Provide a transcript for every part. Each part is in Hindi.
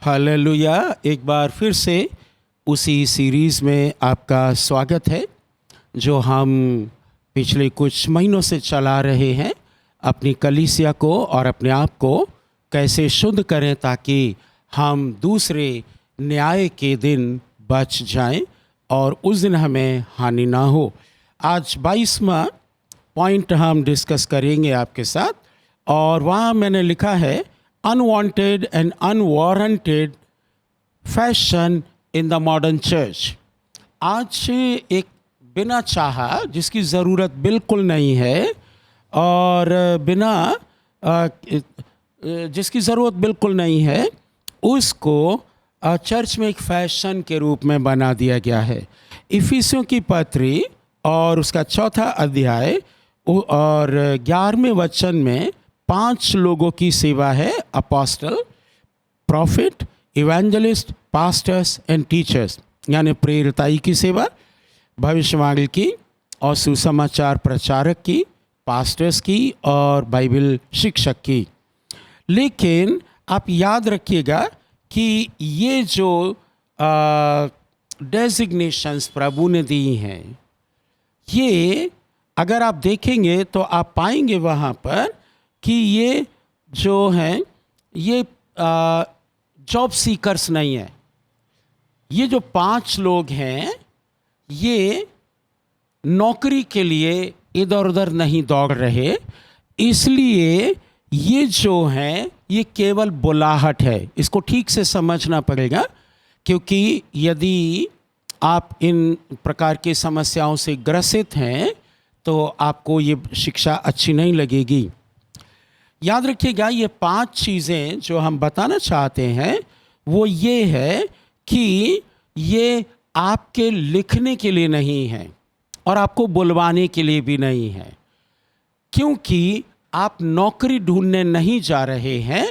हालेलुया। एक बार फिर से उसी सीरीज़ में आपका स्वागत है जो हम पिछले कुछ महीनों से चला रहे हैं। अपनी कलीसिया को और अपने आप को कैसे शुद्ध करें ताकि हम दूसरे न्याय के दिन बच जाएं और उस दिन हमें हानि ना हो। आज 22वां पॉइंट हम डिस्कस करेंगे आपके साथ, और वहाँ मैंने लिखा है unwanted and unwarranted fashion in the modern church. आज एक बिना चाहा, जिसकी ज़रूरत बिल्कुल नहीं है, और बिना जिसकी ज़रूरत बिल्कुल नहीं है, उसको चर्च में एक फैशन के रूप में बना दिया गया है। इफिसियों की पत्री और उसका 4वां अध्याय और 11वें वचन में 5 लोगों की सेवा है: apostle, profit, evangelist, pastors and teachers, यानी प्रेरिताई की सेवा, भविष्यवाणी की और सुसमाचार प्रचारक की, पास्टर्स की और बाइबल शिक्षक की। लेकिन आप याद रखिएगा कि ये जो डेजिग्नेशंस प्रभु ने दी हैं, ये अगर आप देखेंगे तो आप पाएंगे वहाँ पर कि ये जो हैं ये जॉब सीकर्स नहीं है। ये जो 5 लोग हैं ये नौकरी के लिए इधर उधर नहीं दौड़ रहे, इसलिए ये जो हैं ये केवल बुलाहट है। इसको ठीक से समझना पड़ेगा, क्योंकि यदि आप इन प्रकार की समस्याओं से ग्रसित हैं तो आपको ये शिक्षा अच्छी नहीं लगेगी। याद रखिएगा, ये 5 चीज़ें जो हम बताना चाहते हैं वो ये है कि ये आपके लिखने के लिए नहीं है और आपको बुलवाने के लिए भी नहीं है, क्योंकि आप नौकरी ढूंढने नहीं जा रहे हैं।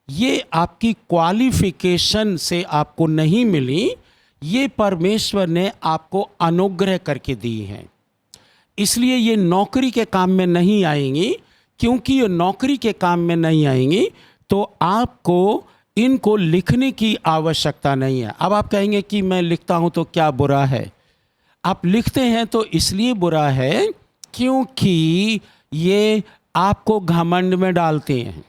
ये आपकी क्वालिफिकेशन से आपको नहीं मिली, ये परमेश्वर ने आपको अनुग्रह करके दी हैं। इसलिए ये नौकरी के काम में नहीं आएंगी। क्योंकि ये नौकरी के काम में नहीं आएंगी तो आपको इनको लिखने की आवश्यकता नहीं है। अब आप कहेंगे कि मैं लिखता हूं तो क्या बुरा है? आप लिखते हैं तो इसलिए बुरा है क्योंकि ये आपको घमंड में डालते हैं,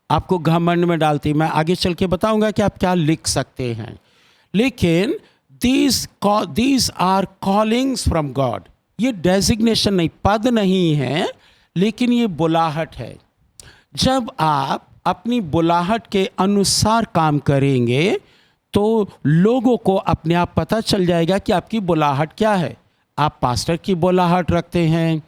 आपको घमंड में डालते हैं। मैं आगे चल के बताऊंगा कि आप क्या लिख सकते हैं। लेकिन these are callings from God. ये डेजिग्नेशन नहीं, पद नहीं है, लेकिन ये बुलाहट है। जब आप अपनी बुलाहट के अनुसार काम करेंगे तो लोगों को अपने आप पता चल जाएगा कि आपकी बुलाहट क्या है। आप पास्टर की बुलाहट रखते हैं,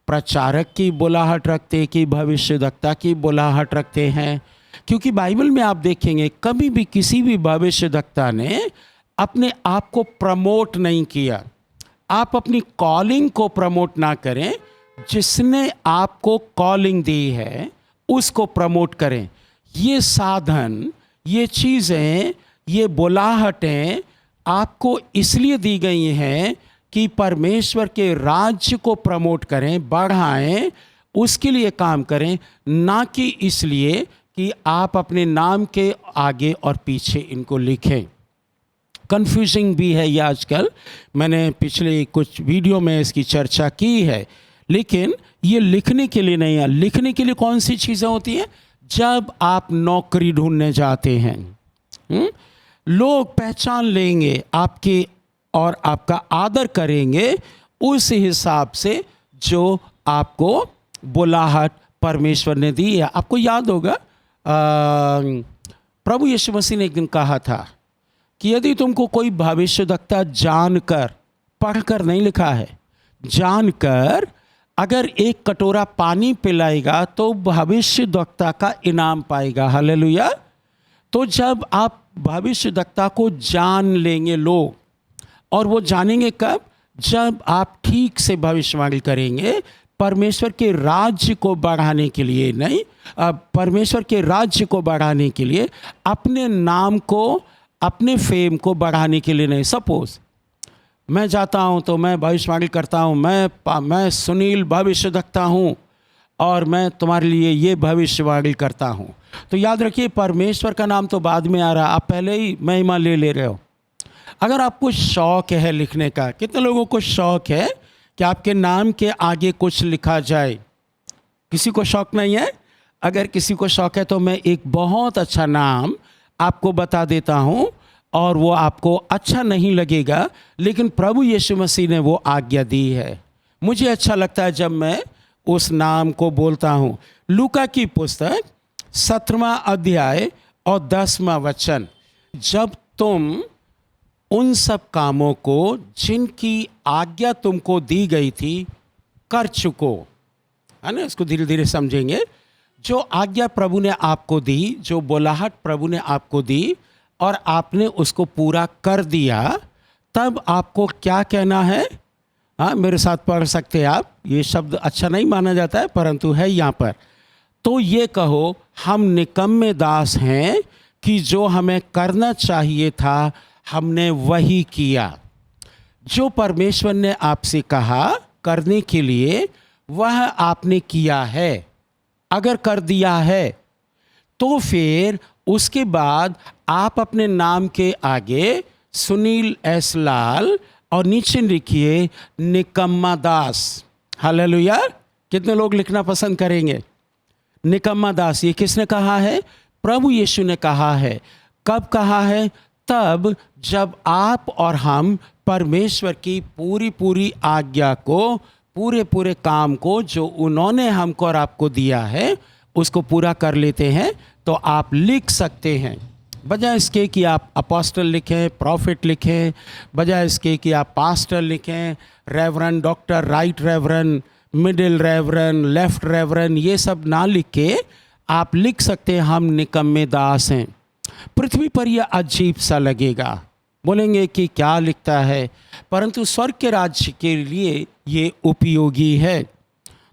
प्रचारक की बुलाहट रखते हैं, कि भविष्यवक्ता की बुलाहट रखते हैं। क्योंकि बाइबल में आप देखेंगे कभी भी किसी भी भविष्यवक्ता ने अपने आप को प्रमोट नहीं किया। आप अपनी कॉलिंग को प्रमोट ना करें, जिसने आपको कॉलिंग दी है उसको प्रमोट करें। ये साधन, ये चीज़ें, ये बुलाहटें आपको इसलिए दी गई हैं कि परमेश्वर के राज्य को प्रमोट करें, बढ़ाएं, उसके लिए काम करें, ना कि इसलिए कि आप अपने नाम के आगे और पीछे इनको लिखें। कन्फ्यूजिंग भी है ये आजकल, मैंने पिछले कुछ वीडियो में इसकी चर्चा की है। लेकिन ये लिखने के लिए नहीं है। लिखने के लिए कौन सी चीज़ें होती हैं? जब आप नौकरी ढूंढने जाते हैं, लोग पहचान लेंगे आपके और आपका आदर करेंगे उस हिसाब से जो आपको बुलाहट परमेश्वर ने दी है। आपको याद होगा प्रभु यीशु मसीह ने एक दिन कहा था कि यदि तुमको कोई भविष्यवक्ता जानकर, पढ़कर नहीं लिखा है, जानकर अगर एक कटोरा पानी पिलाएगा तो भविष्यवक्ता का इनाम पाएगा। हालेलुया। तो जब आप भविष्यवक्ता को जान लेंगे लोग, और वो जानेंगे कब? जब आप ठीक से भविष्यवाणी करेंगे परमेश्वर के राज्य को बढ़ाने के लिए नहीं, परमेश्वर के राज्य को बढ़ाने के लिए, अपने नाम को, अपने फेम को बढ़ाने के लिए नहीं। सपोज मैं जाता हूं तो मैं भविष्यवाणी करता हूं, मैं सुनील भविष्यवक्ता हूं, और मैं तुम्हारे लिए ये भविष्यवाणी करता हूँ। तो याद रखिए, परमेश्वर का नाम तो बाद में आ रहा, आप पहले ही महिमा ले रहे हो। अगर आपको शौक़ है लिखने का, कितने लोगों को शौक़ है कि आपके नाम के आगे कुछ लिखा जाए? किसी को शौक़ नहीं है? अगर किसी को शौक़ है तो मैं एक बहुत अच्छा नाम आपको बता देता हूँ, और वो आपको अच्छा नहीं लगेगा, लेकिन प्रभु यीशु मसीह ने वो आज्ञा दी है। मुझे अच्छा लगता है जब मैं उस नाम को बोलता हूँ। लूका की पुस्तक 17वां अध्याय और 10वां वचन, जब तुम उन सब कामों को जिनकी आज्ञा तुमको दी गई थी कर चुको, है ना, इसको धीरे धीरे समझेंगे। जो आज्ञा प्रभु ने आपको दी, जो बुलाहट प्रभु ने आपको दी और आपने उसको पूरा कर दिया, तब आपको क्या कहना है? हाँ, मेरे साथ पढ़ सकते हैं आप। ये शब्द अच्छा नहीं माना जाता है, परंतु है यहाँ पर। तो ये कहो, हम निकम्मे दास हैं कि जो हमें करना चाहिए था हमने वही किया। जो परमेश्वर ने आपसे कहा करने के लिए, वह आपने किया है। अगर कर दिया है तो फिर उसके बाद आप अपने नाम के आगे सुनील एस लाल और नीचे लिखिए निकम्मा दास। हालेलुया। कितने लोग लिखना पसंद करेंगे? निकम्मा दास। ये किसने कहा है? प्रभु यीशु ने कहा है। कब कहा है? तब जब आप और हम परमेश्वर की पूरी पूरी आज्ञा को, पूरे पूरे काम को जो उन्होंने हमको और आपको दिया है, उसको पूरा कर लेते हैं, तो आप लिख सकते हैं। बजाय इसके कि आप अपोस्टल लिखें, प्रॉफिट लिखें, बजाय इसके कि आप पास्टर लिखें, रेवरन, डॉक्टर, राइट रेवरन, मिडिल रेवरन, लेफ्ट रेवरन, ये सब ना लिख के आप लिख सकते हैं हम निकम्मे दास हैं। पृथ्वी पर यह अजीब सा लगेगा, बोलेंगे कि क्या लिखता है, परंतु स्वर्ग के राज्य के लिए ये उपयोगी है।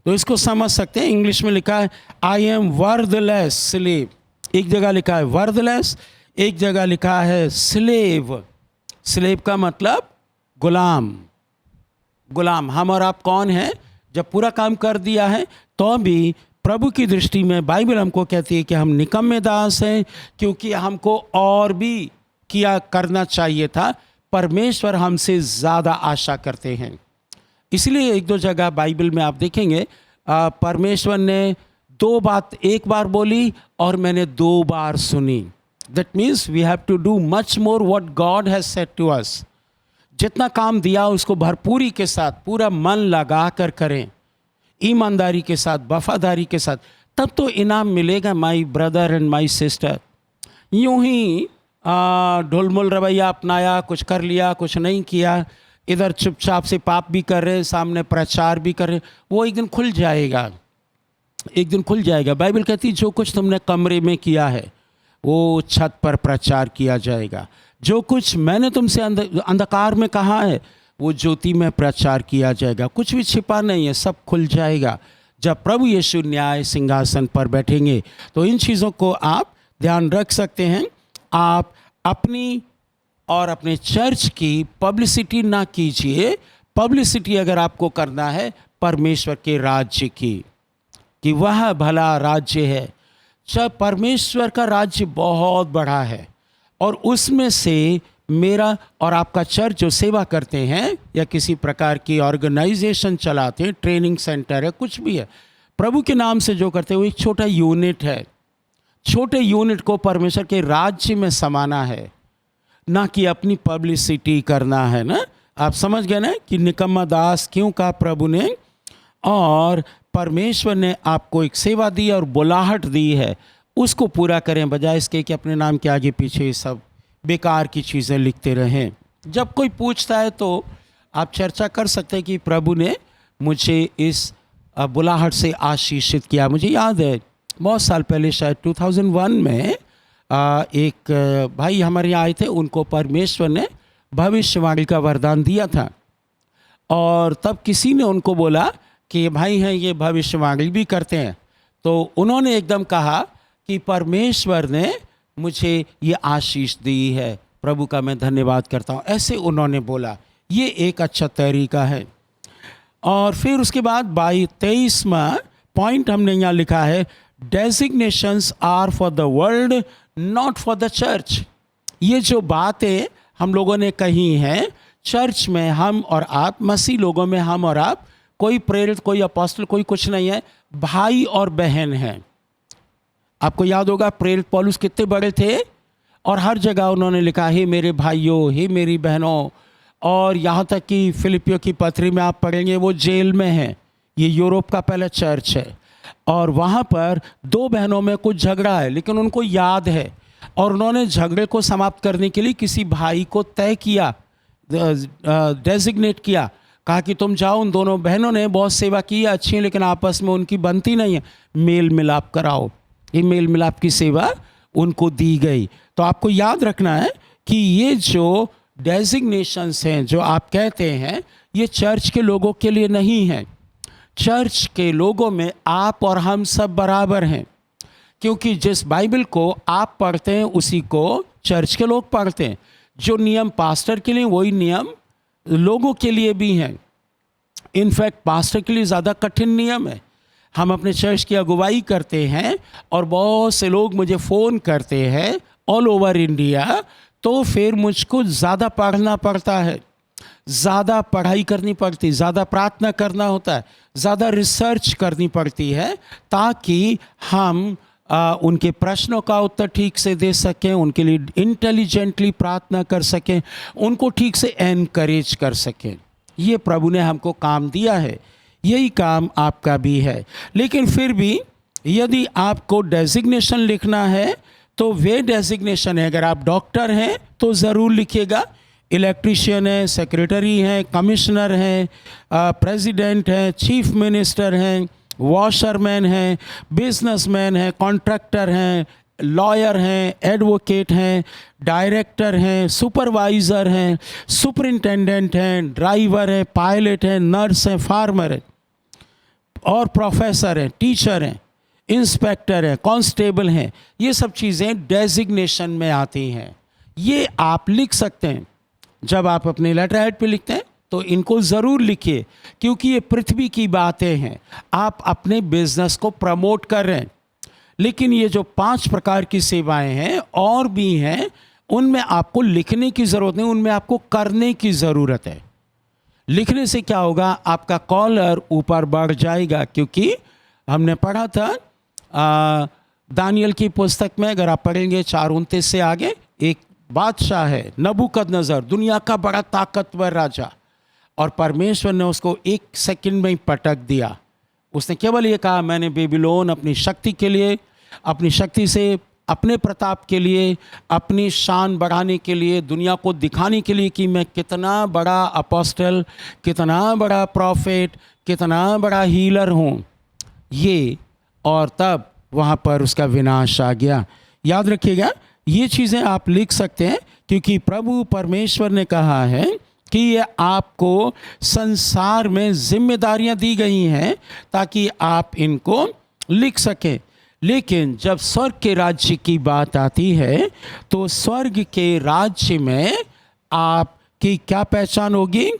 तो इसको समझ सकते हैं। इंग्लिश में लिखा है आई एम वर्थलेस स्लेव। एक जगह लिखा है वर्थलेस, एक जगह लिखा है स्लेव। स्लेव का मतलब गुलाम। गुलाम हम और आप कौन हैं? जब पूरा काम कर दिया है तो भी प्रभु की दृष्टि में बाइबल हमको कहती है कि हम निकम्मे दास हैं, क्योंकि हमको और भी किया करना चाहिए था। परमेश्वर हमसे ज़्यादा आशा करते हैं। इसलिए एक दो जगह बाइबल में आप देखेंगे परमेश्वर ने दो बात एक बार बोली और मैंने दो बार सुनी। That means we have to do much more what God has said to us. जितना काम दिया उसको भरपूरी के साथ, पूरा मन लगा कर करें, ईमानदारी के साथ, वफादारी के साथ, तब तो इनाम मिलेगा my brother and my sister. यूं ही ढुलमुल रवैया अपनाया, कुछ कर लिया, कुछ नहीं किया, इधर चुपचाप से पाप भी कर रहे, सामने प्रचार भी कर रहे, वो एक दिन खुल जाएगा। एक दिन खुल जाएगा। बाइबल कहती है जो कुछ तुमने कमरे में किया है वो छत पर प्रचार किया जाएगा। जो कुछ मैंने तुमसे अंधकार में कहा है वो ज्योति में प्रचार किया जाएगा। कुछ भी छिपा नहीं है, सब खुल जाएगा। जब प्रभु यीशु न्याय सिंहासन पर बैठेंगे तो इन चीज़ों को आप ध्यान रख सकते हैं। आप अपनी और अपने चर्च की पब्लिसिटी ना कीजिए। पब्लिसिटी अगर आपको करना है परमेश्वर के राज्य की, कि वह भला राज्य है। जब परमेश्वर का राज्य बहुत बड़ा है और उसमें से मेरा और आपका चर्च जो सेवा करते हैं या किसी प्रकार की ऑर्गेनाइजेशन चलाते हैं, ट्रेनिंग सेंटर है, कुछ भी है, प्रभु के नाम से जो करते हैं वो एक छोटा यूनिट है। छोटे यूनिट को परमेश्वर के राज्य में समाना है, ना कि अपनी पब्लिसिटी करना है ना। आप समझ गए ना कि निकम्मा दास क्यों कहा प्रभु ने। और परमेश्वर ने आपको एक सेवा दी और बुलाहट दी है, उसको पूरा करें, बजाय इसके कि अपने नाम के आगे पीछे सब बेकार की चीज़ें लिखते रहें। जब कोई पूछता है तो आप चर्चा कर सकते हैं कि प्रभु ने मुझे इस बुलाहट से आशीषित किया। मुझे याद है बहुत साल पहले, शायद 2001 में एक भाई हमारे यहाँ आए थे, उनको परमेश्वर ने भविष्यवाणी का वरदान दिया था। और तब किसी ने उनको बोला कि ये भाई हैं, ये भविष्यवाणी भी करते हैं। तो उन्होंने एकदम कहा कि परमेश्वर ने मुझे ये आशीष दी है, प्रभु का मैं धन्यवाद करता हूँ। ऐसे उन्होंने बोला, ये एक अच्छा तरीका है। और फिर उसके बाद 23वां पॉइंट हमने यहाँ लिखा है, designations are for the world not for the church. ये जो बातें हम लोगों ने कही हैं, चर्च में हम और आप, मसीह लोगों में हम और आप, कोई प्रेरित, कोई अपोस्टल, कोई कुछ नहीं है, भाई और बहन हैं। आपको याद होगा प्रेरित पौलुस कितने बड़े थे, और हर जगह उन्होंने लिखा, हे मेरे भाइयों, हे मेरी बहनों। और यहाँ तक कि फिलिपियों की पत्री में आप पढ़ेंगे, वो जेल में है। ये यूरोप का पहला चर्च है, और वहाँ पर दो बहनों में कुछ झगड़ा है, लेकिन उनको याद है, और उन्होंने झगड़े को समाप्त करने के लिए किसी भाई को तय किया, डेजिग्नेट किया, कहा कि तुम जाओ, उन दोनों बहनों ने बहुत सेवा की है, अच्छी है, लेकिन आपस में उनकी बनती नहीं है, मेल मिलाप कराओ। ये मेल मिलाप की सेवा उनको दी गई। तो आपको याद रखना है कि ये जो डेजिग्नेशंस हैं जो आप कहते हैं, ये चर्च के लोगों के लिए नहीं है। चर्च के लोगों में आप और हम सब बराबर हैं, क्योंकि जिस बाइबल को आप पढ़ते हैं उसी को चर्च के लोग पढ़ते हैं। जो नियम पास्टर के लिए, वही नियम लोगों के लिए भी हैं। इनफैक्ट पास्टर के लिए ज़्यादा कठिन नियम है। हम अपने चर्च की अगुवाई करते हैं, और बहुत से लोग मुझे फ़ोन करते हैं ऑल ओवर इंडिया, तो फिर मुझको ज़्यादा पढ़ना पड़ता है, ज़्यादा पढ़ाई करनी पड़ती, ज़्यादा प्रार्थना करना होता है, ज़्यादा रिसर्च करनी पड़ती है, ताकि हम उनके प्रश्नों का उत्तर ठीक से दे सकें, उनके लिए इंटेलिजेंटली प्रार्थना कर सकें, उनको ठीक से एनकरेज कर सकें। ये प्रभु ने हमको काम दिया है, यही काम आपका भी है। लेकिन फिर भी यदि आपको डेजिग्नेशन लिखना है, तो वे डेजिग्नेशन है, अगर आप डॉक्टर हैं तो ज़रूर लिखिएगा, इलेक्ट्रीशियन है, सेक्रेटरी हैं, कमिश्नर हैं, प्रेसिडेंट हैं, चीफ मिनिस्टर हैं, वॉशरमैन हैं, बिजनेसमैन हैं, कॉन्ट्रैक्टर हैं, लॉयर हैं, एडवोकेट हैं, डायरेक्टर हैं, सुपरवाइज़र हैं, सुपरिंटेंडेंट हैं, ड्राइवर हैं, पायलट हैं, नर्स हैं, फार्मर हैं, और प्रोफेसर हैं, टीचर हैं, इंस्पेक्टर हैं, कांस्टेबल हैं। ये सब चीज़ें डेजिग्नेशन में आती हैं। ये आप लिख सकते हैं। जब आप अपने लेटर हेड पे लिखते हैं तो इनको ज़रूर लिखिए, क्योंकि ये पृथ्वी की बातें हैं। आप अपने बिजनेस को प्रमोट कर रहे हैं, लेकिन ये जो 5 प्रकार की सेवाएं हैं और भी हैं, उनमें आपको लिखने की ज़रूरत नहीं, उनमें आपको करने की ज़रूरत है। लिखने से क्या होगा, आपका कॉलर ऊपर बढ़ जाएगा, क्योंकि हमने पढ़ा था दानियल की पुस्तक में, अगर आप पढ़ेंगे 4:29 से आगे, एक बादशाह है नबूकदनेस्सर, दुनिया का बड़ा ताकतवर राजा, और परमेश्वर ने उसको 1 सेकंड में ही पटक दिया। उसने केवल ये कहा, मैंने बेबीलोन अपनी शक्ति के लिए, अपनी शक्ति से, अपने प्रताप के लिए, अपनी शान बढ़ाने के लिए, दुनिया को दिखाने के लिए कि मैं कितना बड़ा अपोस्टल, कितना बड़ा प्रॉफिट, कितना बड़ा हीलर हूँ, ये, और तब वहाँ पर उसका विनाश आ गया। याद रखिएगा, ये चीज़ें आप लिख सकते हैं, क्योंकि प्रभु परमेश्वर ने कहा है कि ये आपको संसार में जिम्मेदारियां दी गई हैं ताकि आप इनको लिख सकें। लेकिन जब स्वर्ग के राज्य की बात आती है, तो स्वर्ग के राज्य में आपकी क्या पहचान होगी?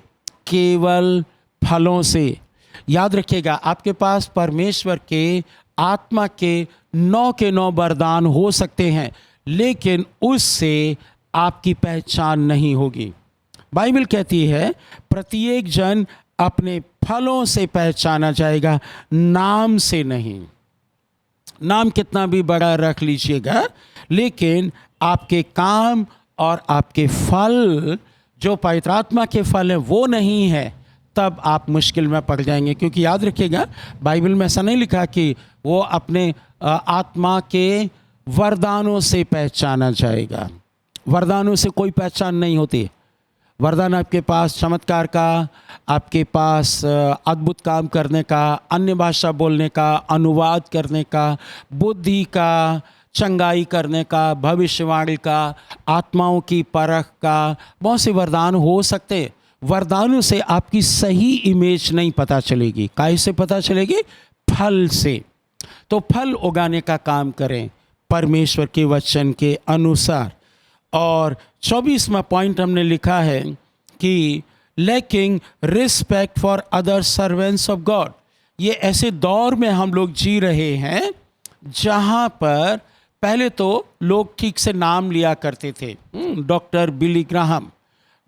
केवल फलों से। याद रखिएगा, आपके पास परमेश्वर के आत्मा के 9 के 9 वरदान हो सकते हैं, लेकिन उससे आपकी पहचान नहीं होगी। बाइबल कहती है प्रत्येक जन अपने फलों से पहचाना जाएगा, नाम से नहीं। नाम कितना भी बड़ा रख लीजिएगा, लेकिन आपके काम और आपके फल, जो पवित्र आत्मा के फल हैं, वो नहीं है, तब आप मुश्किल में पड़ जाएंगे। क्योंकि याद रखिएगा, बाइबल में ऐसा नहीं लिखा कि वो अपने आत्मा के वरदानों से पहचाना जाएगा। वरदानों से कोई पहचान नहीं होती। वरदान आपके पास चमत्कार का, आपके पास अद्भुत काम करने का, अन्य भाषा बोलने का, अनुवाद करने का, बुद्धि का, चंगाई करने का, भविष्यवाणी का, आत्माओं की परख का, बहुत से वरदान हो सकते हैं। वरदानों से आपकी सही इमेज नहीं पता चलेगी। काहे से पता चलेगी? फल से। तो फल उगाने का काम करें परमेश्वर के वचन के अनुसार। और 24वां पॉइंट हमने लिखा है कि lacking respect for other servants of God, ये ऐसे दौर में हम लोग जी रहे हैं जहाँ पर पहले तो लोग ठीक से नाम लिया करते थे, doctor Billy Graham,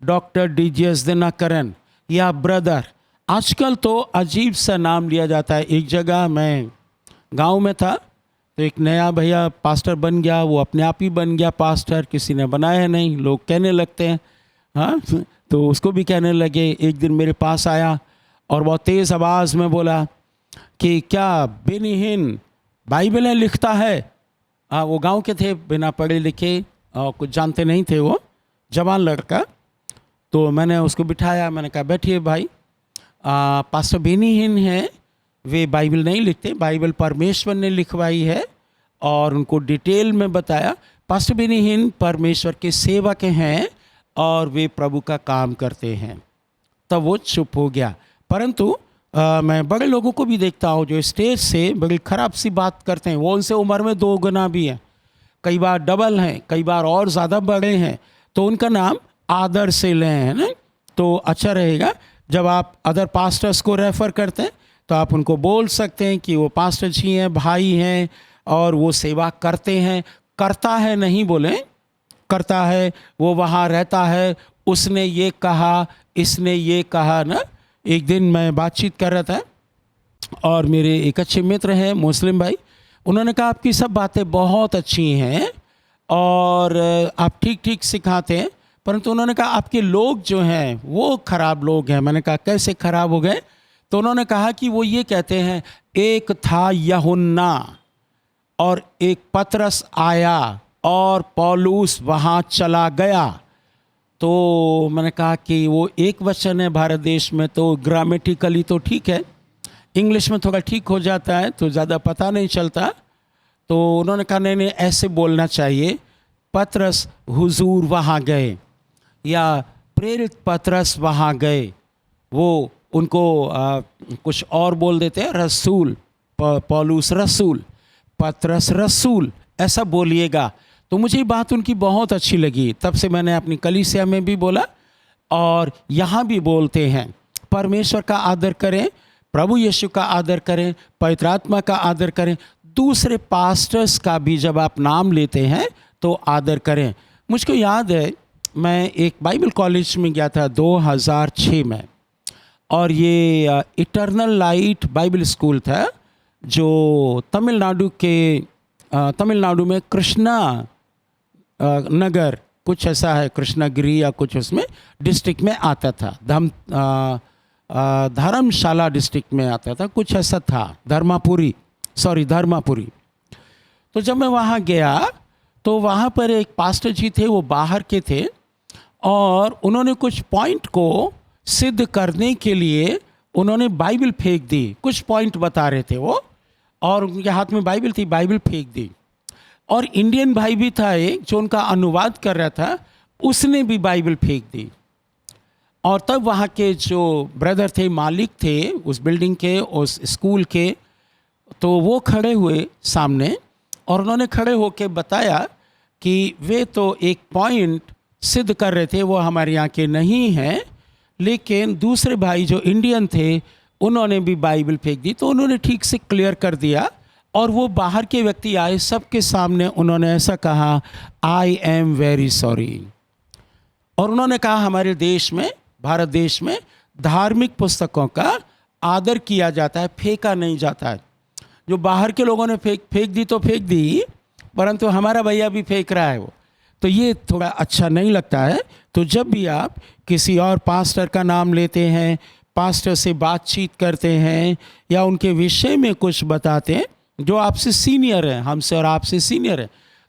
doctor DGS Dinakaran या ब्रदर। आजकल तो अजीब सा नाम लिया जाता है। एक जगह मैं गांव में था तो एक नया भैया पास्टर बन गया, वो अपने आप ही बन गया पास्टर, किसी ने बनाया नहीं, लोग कहने लगते हैं। हाँ, तो उसको भी कहने लगे। एक दिन मेरे पास आया और बहुत तेज़ आवाज़ में बोला कि क्या बेनी हिन बाइबलें लिखता है। वो गांव के थे, बिना पढ़े लिखे और कुछ जानते नहीं थे, वो जवान लड़का। तो मैंने उसको बिठाया, मैंने कहा बैठिए भाई, पास्टर बेनी हिन है, वे बाइबल नहीं लिखते, बाइबल परमेश्वर ने लिखवाई है। और उनको डिटेल में बताया पास्टर बेनी हिन परमेश्वर के सेवक हैं और वे प्रभु का काम करते हैं। तब वो चुप हो गया। परंतु मैं बड़े लोगों को भी देखता हूँ जो स्टेज से बड़ी ख़राब सी बात करते हैं, वो उनसे उम्र में 2 गुना भी हैं, कई बार डबल हैं, कई बार और ज़्यादा बड़े हैं। तो उनका नाम आदर से लें, है ना। तो अच्छा रहेगा जब आप अदर पास्टर्स को रेफ़र करते हैं तो आप उनको बोल सकते हैं कि वो पास्टर जी हैं, भाई हैं और वो सेवा करते हैं। करता है नहीं बोलें, करता है, वो वहाँ रहता है, उसने ये कहा, इसने ये कहा ना। एक दिन मैं बातचीत कर रहा था और मेरे एक अच्छे मित्र हैं मुस्लिम भाई, उन्होंने कहा आपकी सब बातें बहुत अच्छी हैं और आप ठीक ठीक सिखाते हैं, परंतु उन्होंने कहा आपके लोग जो हैं वो ख़राब लोग हैं। मैंने कहा कैसे ख़राब हो गए? तो उन्होंने कहा कि वो ये कहते हैं, एक था यूहन्ना और एक पतरस आया और पौलुस वहाँ चला गया। तो मैंने कहा कि वो एक वचन है भारत देश में, तो ग्रामेटिकली तो ठीक है, इंग्लिश में थोड़ा ठीक हो जाता है तो ज़्यादा पता नहीं चलता। तो उन्होंने कहा नहीं नहीं ऐसे बोलना चाहिए, पतरस हुजूर वहाँ गए या प्रेरित पतरस वहाँ गए। वो उनको कुछ और बोल देते हैं, रसूल, पौलुस रसूल, पतरस रसूल, ऐसा बोलिएगा। तो मुझे ये बात उनकी बहुत अच्छी लगी। तब से मैंने अपनी कलीसिया में भी बोला और यहाँ भी बोलते हैं, परमेश्वर का आदर करें, प्रभु यीशु का आदर करें, पवित्र आत्मा का आदर करें, दूसरे पास्टर्स का भी जब आप नाम लेते हैं तो आदर करें। मुझको याद है मैं एक बाइबल कॉलेज में गया था 2006 में, और ये इटर्नल लाइट बाइबल स्कूल था जो तमिलनाडु में कृष्णा नगर कुछ ऐसा है, कृष्णागिरी या कुछ उसमें डिस्ट्रिक्ट में आता था, धर्मशाला डिस्ट्रिक्ट में आता था, कुछ ऐसा था, धर्मापुरी। तो जब मैं वहाँ गया तो वहाँ पर एक पास्टर जी थे, वो बाहर के थे और उन्होंने कुछ पॉइंट को सिद्ध करने के लिए उन्होंने बाइबल फेंक दी। कुछ पॉइंट बता रहे थे वो और उनके हाथ में बाइबल थी, बाइबल फेंक दी। और इंडियन भाई भी था एक जो उनका अनुवाद कर रहा था, उसने भी बाइबल फेंक दी। और तब वहाँ के जो ब्रदर थे, मालिक थे उस बिल्डिंग के, उस स्कूल के, तो वो खड़े हुए सामने और उन्होंने खड़े होकर बताया कि वे तो एक पॉइंट सिद्ध कर रहे थे, वो हमारे यहाँ के नहीं हैं, लेकिन दूसरे भाई जो इंडियन थे उन्होंने भी बाइबल फेंक दी। तो उन्होंने ठीक से क्लियर कर दिया और वो बाहर के व्यक्ति आए, सबके सामने उन्होंने ऐसा कहा, आई एम वेरी सॉरी। और उन्होंने कहा हमारे देश में, भारत देश में धार्मिक पुस्तकों का आदर किया जाता है, फेंका नहीं जाता है। जो बाहर के लोगों ने फेंक दी तो फेंक दी, परंतु हमारा भैया भी फेंक रहा है वो, तो ये थोड़ा अच्छा नहीं लगता है। तो जब भी आप किसी और पास्टर का नाम लेते हैं, पास्टर से बातचीत करते हैं या उनके विषय में कुछ बताते हैं जो आपसे सीनियर है, हमसे और आपसे सीनियर है,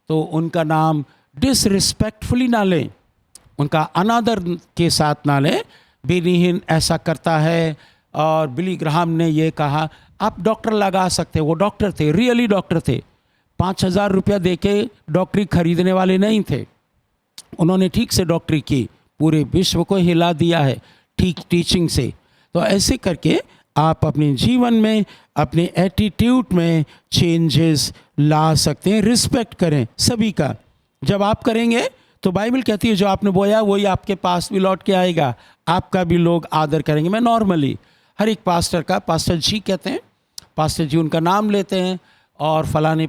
तो उनका नाम डिसरिस्पेक्टफुली ना लें, उनका अनादर के साथ ना लें। बेनी हिन ऐसा करता है और बिली ग्राहम ने ये कहा, आप डॉक्टर लगा सकते हैं। वो डॉक्टर थे, रियली डॉक्टर थे, 5,000 रुपया दे के डॉक्टरी खरीदने वाले नहीं थे। उन्होंने ठीक से डॉक्टरी की, पूरे विश्व को हिला दिया है ठीक टीचिंग से। तो ऐसे करके आप अपने जीवन में, अपने एटीट्यूड में चेंजेस ला सकते हैं। रिस्पेक्ट करें सभी का, जब आप करेंगे तो बाइबल कहती है जो आपने बोया वही आपके पास भी लौट के आएगा, आपका भी लोग आदर करेंगे। मैं नॉर्मली हर एक पास्टर का पास्टर जी कहते हैं, पास्टर जी उनका नाम लेते हैं और फलाने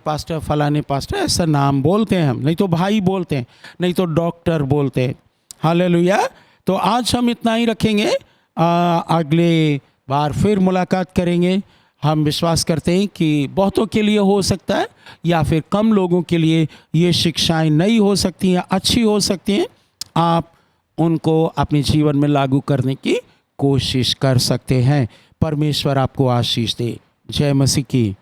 पास्टर ऐसा नाम बोलते हैं हम, नहीं तो भाई बोलते हैं, नहीं तो डॉक्टर बोलते हैं। हालेलुया। तो आज हम इतना ही रखेंगे, अगले बार फिर मुलाकात करेंगे। हम विश्वास करते हैं कि बहुतों के लिए हो सकता है या फिर कम लोगों के लिए ये शिक्षाएं नई हो सकती हैं, अच्छी हो सकती हैं। आप उनको अपने जीवन में लागू करने की कोशिश कर सकते हैं। परमेश्वर आपको आशीष दे। जय मसीह की।